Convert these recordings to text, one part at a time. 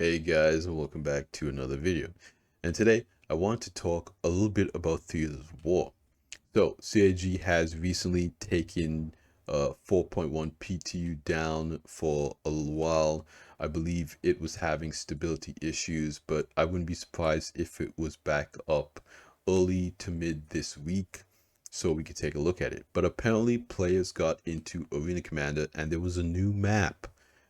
Hey guys, and welcome back to another video. And today I want to talk a little bit about Theaters of War. So CIG has recently taken 4.1 PTU down for a little while. I believe it was having stability issues, but I wouldn't be surprised if it was back up early to mid this week, so we could take a look at it. But apparently players got into Arena Commander and there was a new map.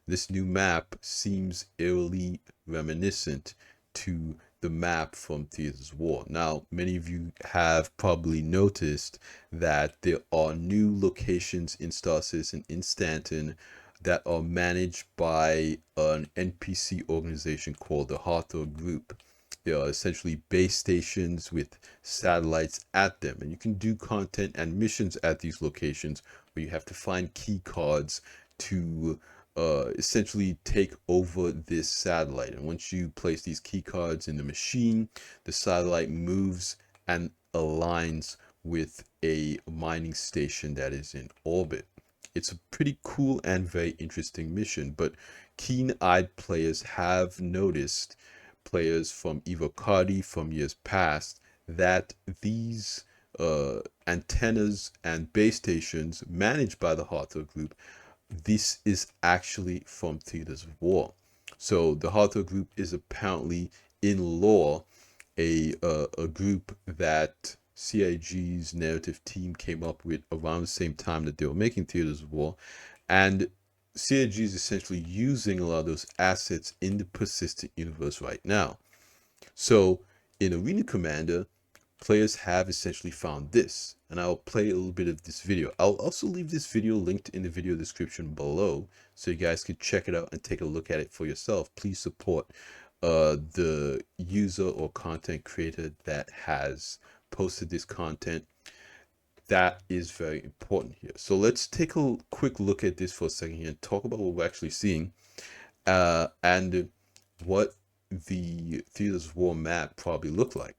This new map seems eerily reminiscent to the map from Theaters of War. Now, many of you have probably noticed that there are new locations in Star Citizen in Stanton that are managed by an NPC organization called the Hathor Group. They are essentially base stations with satellites at them, and you can do content and missions at these locations where you have to find key cards to essentially take over this satellite. And once you place these key cards in the machine, the satellite moves and aligns with a mining station that is in orbit. It's a pretty cool and very interesting mission, but keen-eyed players have noticed, players from Evocati from years past, that these antennas and base stations managed by the Hathor Group, this is actually from Theaters of War. So the Hathor Group is apparently in lore a group that CIG's narrative team came up with around the same time that they were making Theaters of War, and CIG is essentially using a lot of those assets in the persistent universe right now. So in Arena Commander, players have essentially found this, and I'll play a little bit of this video. I'll also leave this video linked in the video description below so you guys can check it out and take a look at it for yourself. Please support the user or content creator that has posted this content. That is very important here. So let's take a quick look at this for a second here and talk about what we're actually seeing and what the Theaters of War map probably looked like.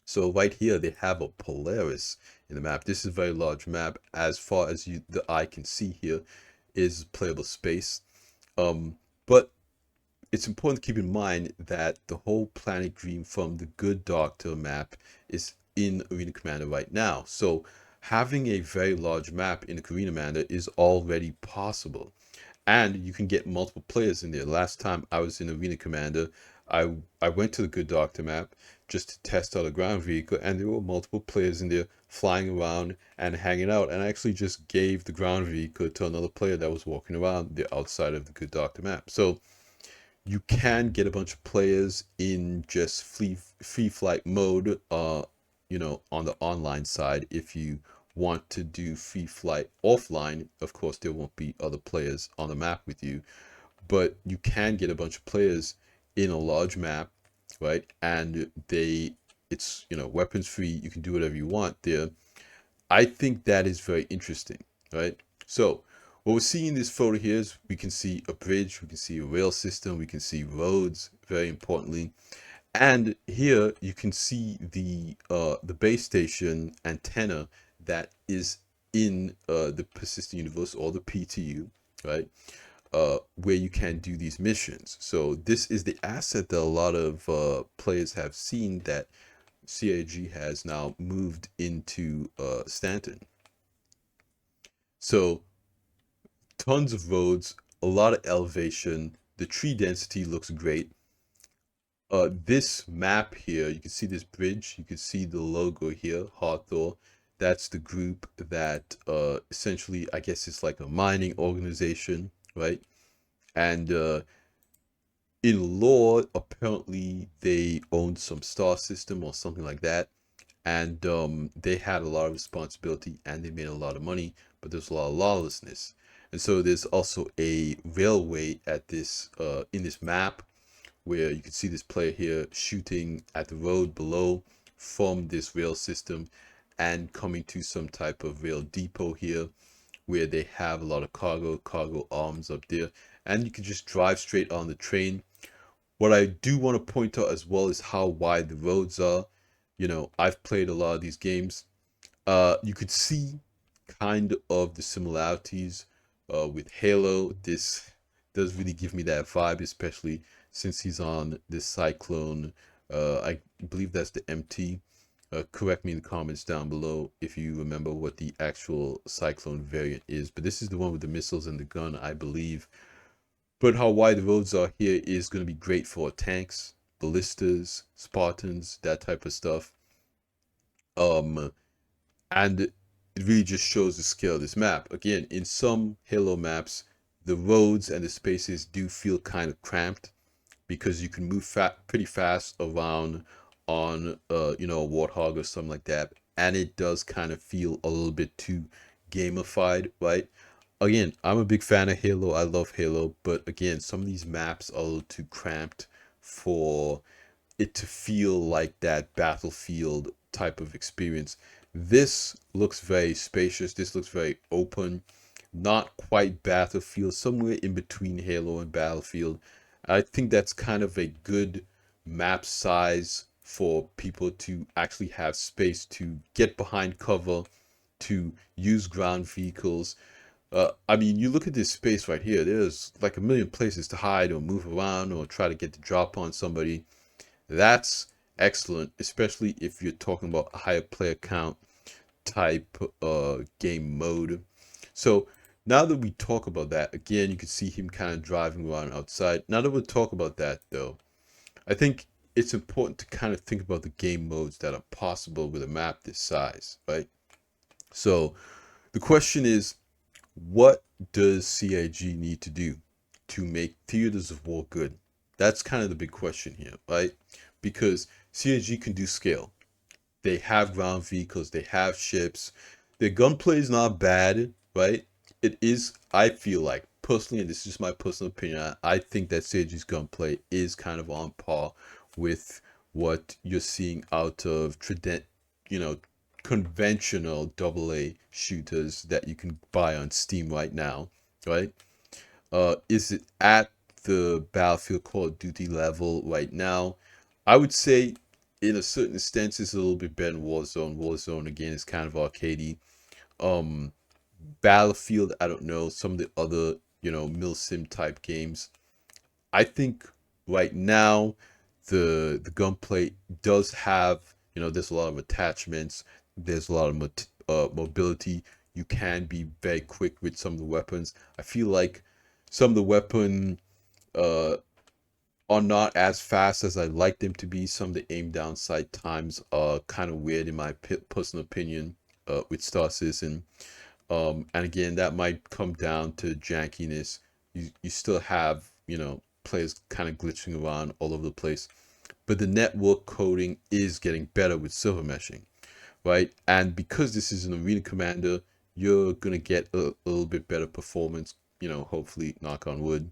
So right here, they have a Polaris in the map. This is a very large map. As far as the eye can see here is playable space. But it's important to keep in mind that the whole Planet Green from the Good Doctor map is in Arena Commander right now. So having a very large map in Arena Commander is already possible. And you can get multiple players in there. Last time I was in Arena Commander, I went to the Good Doctor map just to test out a ground vehicle, and there were multiple players in there flying around and hanging out. And I actually just gave the ground vehicle to another player that was walking around the outside of the Good Doctor map. So you can get a bunch of players in just free flight mode, you know, on the online side. If you want to do free flight offline, of course there won't be other players on the map with you, but you can get a bunch of players in a large map, right? And it's, you know, weapons free. You can do whatever you want there. I think that is very interesting, right? So what we're seeing in this photo here is we can see a bridge, we can see a rail system, we can see roads, very importantly. And here you can see the base station antenna that is in the persistent universe, or the PTU, right? Where you can do these missions. So this is the asset that a lot of players have seen, that CIG has now moved into Stanton. So tons of roads, a lot of elevation. The tree density looks great. This map here, you can see this bridge, you can see the logo here, Hathor. That's the group that essentially, I guess it's like a mining organization, right? And in lore, apparently they owned some star system or something like that. And they had a lot of responsibility and they made a lot of money, but there's a lot of lawlessness. And so there's also a railway at this in this map, where you can see this player here shooting at the road below from this rail system and coming to some type of rail depot here, where they have a lot of cargo arms up there, and you can just drive straight on the train. What I do want to point out as well is how wide the roads are. You know, I've played a lot of these games. You could see kind of the similarities with Halo. This does really give me that vibe, especially since he's on this Cyclone. I believe that's the MT. Correct me in the comments down below if you remember what the actual Cyclone variant is. But this is the one with the missiles and the gun, I believe. But how wide the roads are here is going to be great for tanks, ballistas, Spartans, that type of stuff. And it really just shows the scale of this map. Again, in some Halo maps, the roads and the spaces do feel kind of cramped because you can move pretty fast around on you know, a Warthog or something like that, and it does kind of feel a little bit too gamified, right? Again, I'm a big fan of Halo. I love Halo, but again, some of these maps are a little too cramped for it to feel like that Battlefield type of experience. This looks very spacious. This looks very open. Not quite Battlefield, somewhere in between Halo and Battlefield. I think that's kind of a good map size for people to actually have space to get behind cover, to use ground vehicles. I mean, you look at this space right here, there's like a million places to hide or move around or try to get the drop on somebody. That's excellent, especially if you're talking about a higher player count type game mode. So now that we talk about that, again, you can see him kind of driving around outside. Now that we talk about that, though, I think it's important to kind of think about the game modes that are possible with a map this size, right? So the question is, what does CIG need to do to make Theaters of War good? That's kind of the big question here, right? Because CIG can do scale. They have ground vehicles, they have ships. Their gunplay is not bad, right? It is, I feel like, personally, and this is just my personal opinion, I think that CIG's gunplay is kind of on par with what you're seeing out of you know, conventional AA shooters that you can buy on Steam right now, right? Is it at the Battlefield Call of Duty level right now? I would say in a certain sense it's a little bit better than Warzone. Warzone again is kind of arcadey. Battlefield, I don't know, some of the other, you know, milsim type games. I think right now the gunplay does have, you know, there's a lot of attachments, there's a lot of mobility. You can be very quick with some of the weapons. I feel like some of the weapon uh are not as fast as I'd like them to be. Some of the aim down sight times are kind of weird in my personal opinion with Star Citizen. And again, that might come down to jankiness. You still have, you know, players kind of glitching around all over the place. But the network coding is getting better with silver meshing, right? And because this is an arena commander, you're gonna get a little bit better performance, you know, hopefully, knock on wood.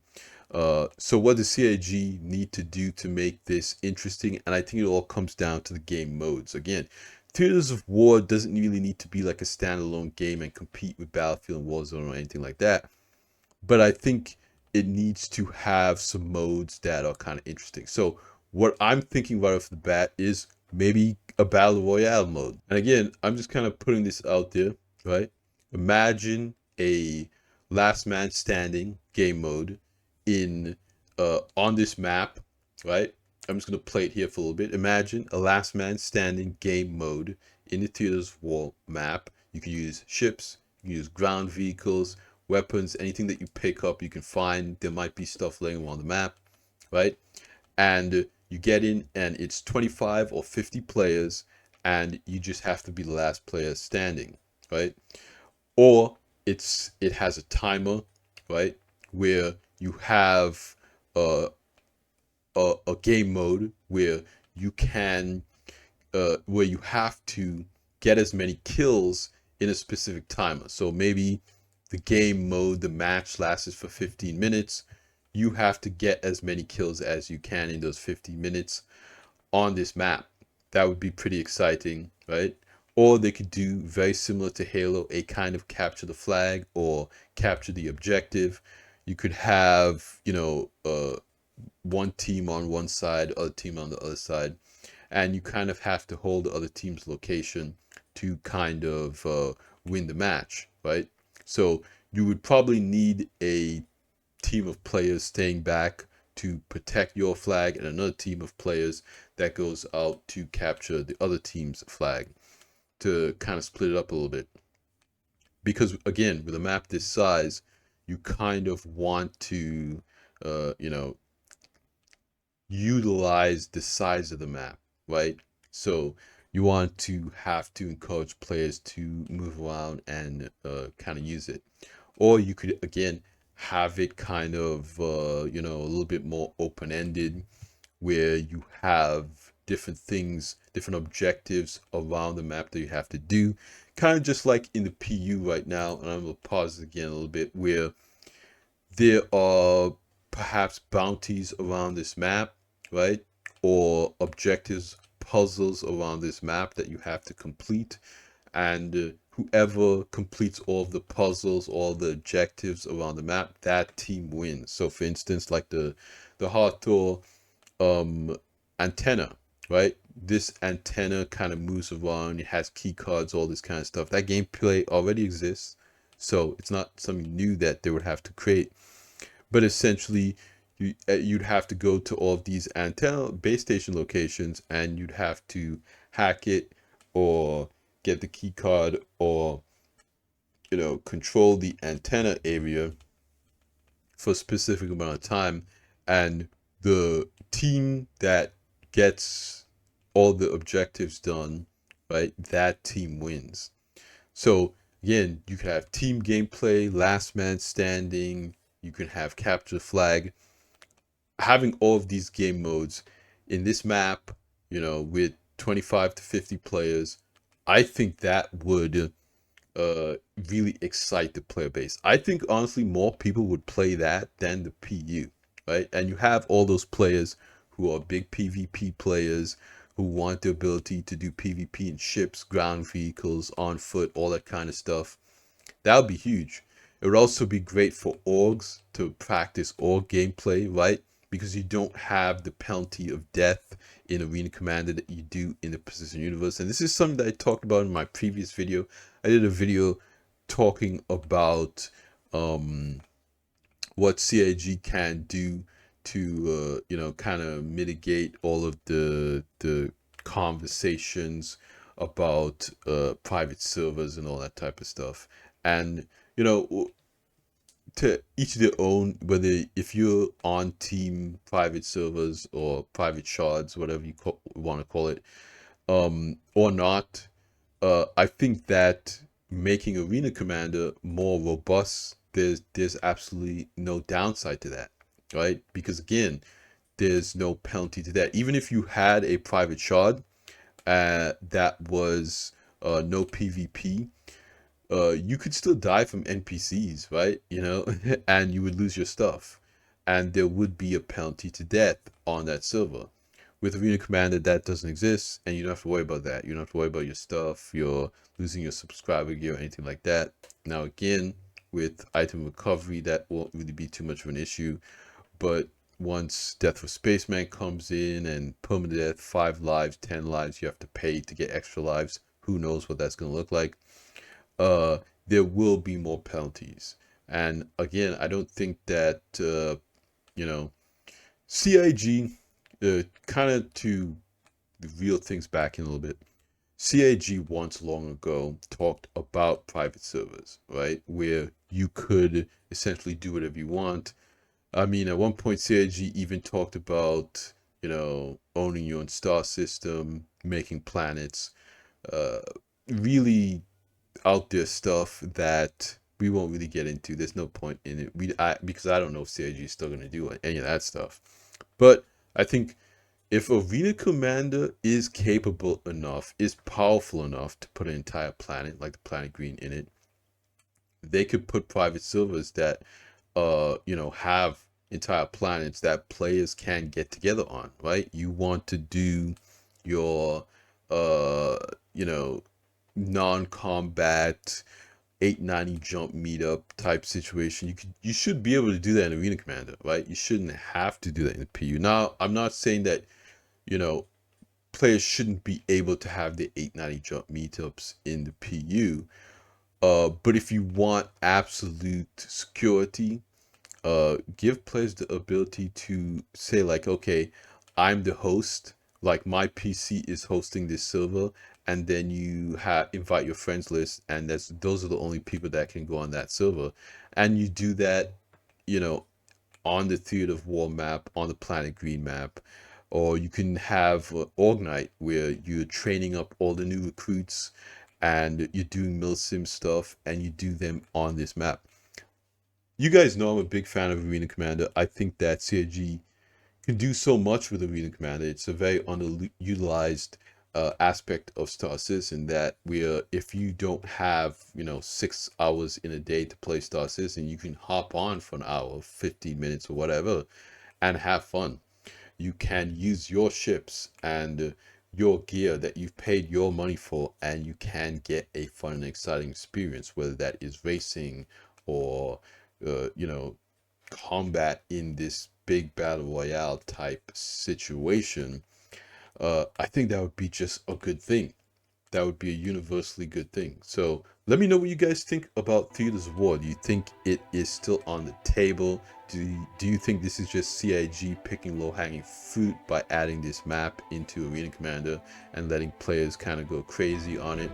So what does CIG need to do to make this interesting? And I think it all comes down to the game modes. Again, Theaters of War doesn't really need to be like a standalone game and compete with Battlefield and Warzone or anything like that. But I think it needs to have some modes that are kind of interesting. So what I'm thinking right off the bat is maybe a Battle Royale mode. And again, I'm just kind of putting this out there, right? Imagine a last man standing game mode in on this map, right? I'm just gonna play it here for a little bit. Imagine a last man standing game mode in the Theaters of War map. You can use ships, you can use ground vehicles, weapons, anything that you pick up, you can find. There might be stuff laying on the map, right? And you get in, and it's 25 or 50 players, and you just have to be the last player standing, right? Or it has a timer, right, where you have a game mode where you can where you have to get as many kills in a specific timer. So maybe the game mode, the match lasts for 15 minutes. You have to get as many kills as you can in those 15 minutes on this map. That would be pretty exciting, right? Or they could do very similar to Halo, a kind of capture the flag or capture the objective. You could have, you know, one team on one side, other team on the other side, and you kind of have to hold the other team's location to kind of win the match, right? So you would probably need a team of players staying back to protect your flag, and another team of players that goes out to capture the other team's flag, to kind of split it up a little bit. Because again, with a map this size, you kind of want to, you know, utilize the size of the map, right? So you want to have to encourage players to move around and kind of use it. Or you could, again, have it kind of, you know, a little bit more open-ended, where you have different things, different objectives around the map that you have to do. Kind of just like in the PU right now, and I'm going to pause again a little bit, where there are perhaps bounties around this map, right? Or objectives, puzzles around this map that you have to complete. And whoever completes all of the puzzles, all the objectives around the map, that team wins. So for instance, like the Hathor antenna, right? This antenna kind of moves around, it has key cards, all this kind of stuff. That gameplay already exists, so it's not something new that they would have to create. But essentially, you'd have to go to all of these antenna base station locations, and you'd have to hack it, or get the key card, or, you know, control the antenna area for a specific amount of time. And the team that gets all the objectives done, right, that team wins. So again, you can have team gameplay, last man standing, you can have capture flag. Having all of these game modes in this map, you know, with 25 to 50 players, I think that would really excite the player base. I think honestly more people would play that than the PU, right? And you have all those players who are big PvP players, who want the ability to do PvP in ships, ground vehicles, on foot, all that kind of stuff. That would be huge. It would also be great for orgs to practice org gameplay, right? Because you don't have the penalty of death in Arena Commander that you do in the Precision Universe. And this is something that I talked about in my previous video. I did a video talking about what CIG can do to, you know, kind of mitigate all of the conversations about private servers and all that type of stuff. And, you know, to each their own, whether if you're on team private servers or private shards, whatever you want to call it, or not. I think that making Arena Commander more robust, there's absolutely no downside to that, right? Because again, there's no penalty to that. Even if you had a private shard that was no PvP, you could still die from NPCs, right? You know, and you would lose your stuff, and there would be a penalty to death on that server. With Arena Commander, that doesn't exist, and you don't have to worry about that. You don't have to worry about your stuff, you're losing your subscriber gear or anything like that. Now again, with item recovery, that won't really be too much of an issue, but once Death for Spaceman comes in and permanent death, 5 lives, 10 lives, you have to pay to get extra lives. Who knows what that's going to look like. There will be more penalties. And again, I don't think that, you know, CIG, kind of to reel things back in a little bit, CIG once long ago talked about private servers, right? Where you could essentially do whatever you want. I mean, at one point, CIG even talked about, you know, owning your own star system, making planets, really out there stuff that we won't really get into. There's no point in it. Because I don't know if CIG is still going to do any of that stuff. But I think if Arena Commander is capable enough, is powerful enough to put an entire planet like the planet Green in it, they could put private servers that, you know, have entire planets that players can get together on, right? You want to do your, you know, non-combat 890 jump meetup type situation. You should be able to do that in Arena Commander, right? You shouldn't have to do that in the PU. Now, I'm not saying that, you know, players shouldn't be able to have the 890 jump meetups in the PU. But if you want absolute security give players the ability to say like, okay, I'm the host, like my PC is hosting this server, and then you have invite your friends list, and those are the only people that can go on that server, and you do that, you know, on the Theater of War map, on the Planet Green map, or you can have Orgnite where you're training up all the new recruits and you're doing milsim stuff and you do them on this map. You guys know I'm a big fan of Arena Commander. I think that CIG can do so much with Arena Commander. It's a very underutilized aspect of Star Citizen, that where if you don't have, 6 hours in a day to play Star Citizen, you can hop on for an hour, 15 minutes or whatever, and have fun. You can use your ships and your gear that you've paid your money for, and you can get a fun and exciting experience, whether that is racing or combat in this big battle royale type situation. I think that would be just a good thing. That would be a universally good thing. So let me know what you guys think about Theaters of War. Do you think it is still on the table? Do you think this is just CIG picking low-hanging fruit by adding this map into Arena Commander and letting players kind of go crazy on it?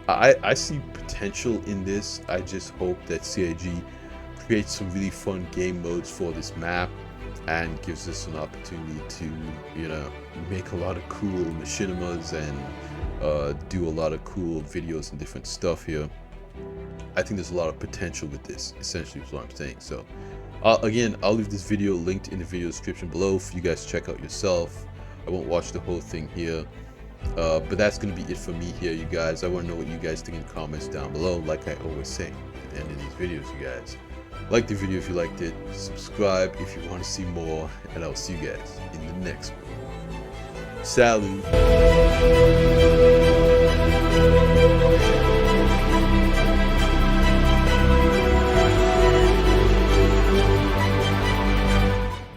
I see potential in this. I just hope that CIG creates some really fun game modes for this map and gives us an opportunity to, make a lot of cool machinimas and do a lot of cool videos and different stuff here. I think there's a lot of potential with this, essentially is what I'm saying. So again, I'll leave this video linked in the video description below for you guys to check out yourself. I won't watch the whole thing here, but that's going to be it for me here, you guys. I want to know what you guys think in the comments down below, like I always say at the end of these videos, you guys. Like the video if you liked it, subscribe if you want to see more, and I'll see you guys in the next one. Salud!